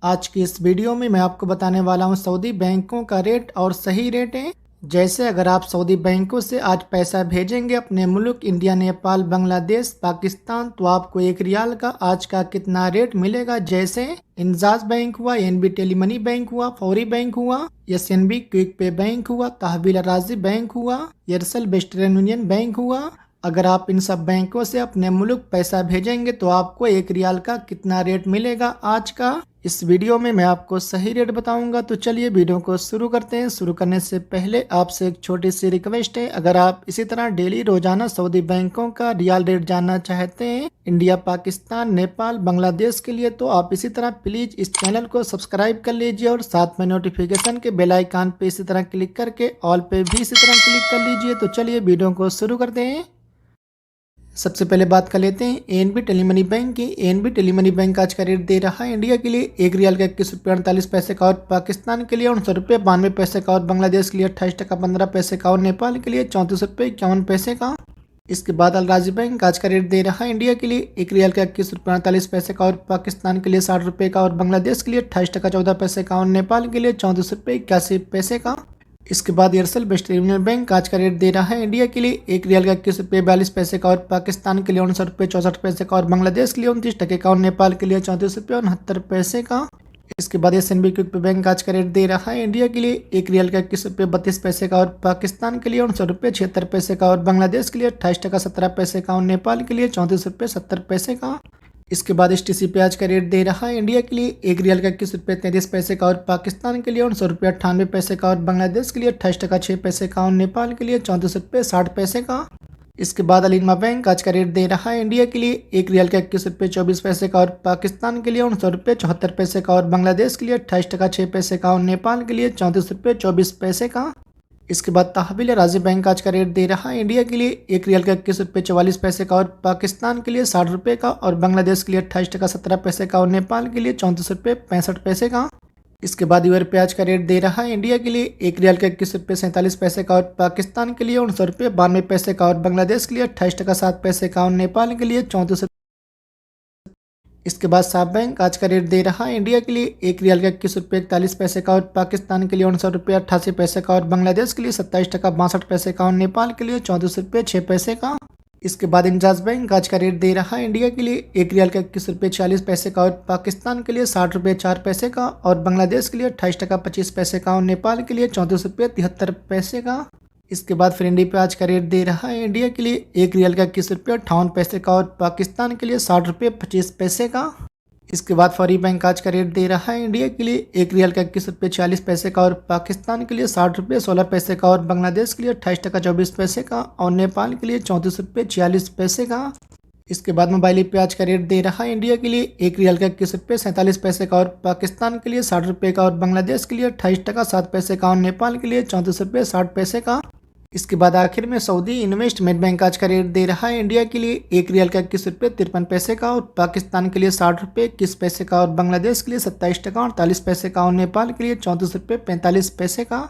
आज की इस वीडियो में मैं आपको बताने वाला हूं सऊदी बैंकों का रेट और सही रेट है। जैसे अगर आप सऊदी बैंकों से आज पैसा भेजेंगे अपने मुल्क इंडिया, नेपाल, बांग्लादेश, पाकिस्तान, तो आपको 1 रियाल का आज का कितना रेट मिलेगा। जैसे इंजाज बैंक हुआ, एनबी टेलीमनी बैंक हुआ, फौरी बैंक हुआ, एसएनबी क्विक पे बैंक हुआ, तहवील राजी बैंक हुआ, एयरसेल वेस्टर्न यूनियन बैंक हुआ। अगर आप इन सब बैंकों से अपने मुल्क पैसा भेजेंगे तो आपको 1 रियाल का कितना रेट मिलेगा आज का, इस वीडियो में मैं आपको सही रेट बताऊंगा। तो चलिए वीडियो को शुरू करते हैं। शुरू करने से पहले आपसे एक छोटी सी रिक्वेस्ट है, अगर आप इसी तरह डेली रोजाना सऊदी बैंकों का रियाल रेट जानना चाहते हैं इंडिया, पाकिस्तान, नेपाल, बांग्लादेश के लिए, तो आप इसी तरह प्लीज इस चैनल को सब्सक्राइब कर लीजिए और साथ में नोटिफिकेशन के बेल आइकन पे इसी तरह क्लिक करके ऑल पे भी इसी तरह क्लिक कर लीजिए। तो चलिए वीडियो को शुरू करते हैं। सबसे पहले बात कर लेते हैं एनबी टेलीमनी बैंक की। एनबी टेलीमनी बैंक आज का रेट दे रहा है इंडिया के लिए 1 रियाल का 21 रुपये 48 पैसे का, और पाकिस्तान के लिए 69 रुपये 92 पैसे का, और बांग्लादेश के लिए 28 टका 15 पैसे का, और नेपाल के लिए 34 रुपये 51 पैसे का। इसके बाद अल राजी बैंक आज का रेट दे रहा है इंडिया के लिए 1 रियाल का 21 रुपये 48 पैसे का, और पाकिस्तान के लिए 60 रुपये का, और बांग्लादेश के लिए 28 टका 14 पैसे का, और नेपाल के लिए 34 रुपये 81 पैसे का। इसके बाद एयरसेल वेस्टर्न यूनियन बैंक आज का रेट दे रहा है इंडिया के लिए 1 रियाल का 21 रुपये 42 पैसे का, और पाकिस्तान के लिए 59 रुपये 64 पैसे का, और बांग्लादेश के लिए 29 टके का, और नेपाल के लिए 34 रुपये 69 पैसे का। इसके बाद एसएनबी क्विक पे बैंक आज का रेट दे रहा है इंडिया के लिए 1 रियाल का 21 रुपये 32 पैसे का, और पाकिस्तान के लिए 59 रुपये 76 पैसे का, और बांग्लादेश के लिए 28 टका 17 पैसे का, और नेपाल के लिए 34 रुपये 70 पैसे का। इसके बाद एसटीसी पे आज का रेट दे रहा है इंडिया के लिए 1 रियाल का 21 रुपये 33 पैसे का, और पाकिस्तान के लिए 59 रुपये 98 पैसे का, और बांग्लादेश के लिए 28 टका 6 पैसे का, और नेपाल के लिए 34 रुपये 60 पैसे का। इसके बाद अलिनमा बैंक आज का रेट दे रहा है इंडिया के लिए 1 रियाल का 21 रुपये 24 पैसे का, और पाकिस्तान के लिए 69 रुपये 74 पैसे का, और बांग्लादेश के लिए 28 टका 6 पैसे का, और नेपाल के लिए 34 रुपये 24 पैसे का। इसके बाद तहवील राजी बैंक आज का रेट दे रहा है इंडिया के लिए 1 रियाल का 21 रुपये 44 पैसे का, और पाकिस्तान के लिए 60 रुपये का, और बांग्लादेश के लिए 28 टका 17 पैसे का, और नेपाल के लिए 34 रुपये 65 पैसे का। इसके बाद यूआर पे आज का रेट दे रहा है इंडिया के लिए 1 रियाल का 21 रुपये 47 पैसे का, और पाकिस्तान के लिए 69 रुपये 92 पैसे का, और बांग्लादेश के लिए 28 टका 7 पैसे का, और नेपाल के लिए 34। इसके बाद साफ बैंक आज का रेट दे रहा है इंडिया के लिए 1 रियाल का 21 रुपये 41 पैसे का, और पाकिस्तान के लिए 59 रुपये 88 पैसे का, और बांग्लादेश के लिए 27 टका 62 पैसे का, और नेपाल के लिए 34 रुपये 6 पैसे का। इसके बाद इंजाज बैंक आज का रेट दे रहा है इंडिया के लिए 1 रियाल का 21 रुपये 40 पैसे का, और पाकिस्तान के लिए 60 रुपये 4 पैसे का, और बांग्लादेश के लिए 28 टका 25 पैसे का, और नेपाल के लिए 34 रुपये 73 पैसे का। इसके बाद फ्रेंडी पे आज का रेट दे रहा है इंडिया के लिए 1 रियाल का 21 रुपये 58 पैसे का, और पाकिस्तान के लिए 60 रुपये 25 पैसे का। इसके बाद फौरी बैंक आज का रेट दे रहा है इंडिया के लिए 1 रियाल का 21 रुपये 40 पैसे का, और पाकिस्तान के लिए 60 रुपये 16 पैसे का, और बांग्लादेश के लिए 28 टका 24 पैसे का, और नेपाल के लिए 34 रुपये 46 पैसे का। इसके बाद मोबाइल पे आज का रेट दे रहा है इंडिया के लिए 1 रियाल का 21 रुपये 47 पैसे का, और पाकिस्तान के लिए 60 रुपये का, और बांग्लादेश के लिए 28 टका 7 पैसे का, और नेपाल के लिए 34 रुपये 60 पैसे का। इसके बाद आखिर में सऊदी इन्वेस्टमेंट बैंक आज का रेट दे रहा है इंडिया के लिए 1 रियाल का 21 रुपये 53 पैसे का, और पाकिस्तान के लिए 60 रुपये 21 पैसे का, और बांग्लादेश के लिए 27 टका 48 पैसे का, और नेपाल के लिए 34 रुपये 45 पैसे का।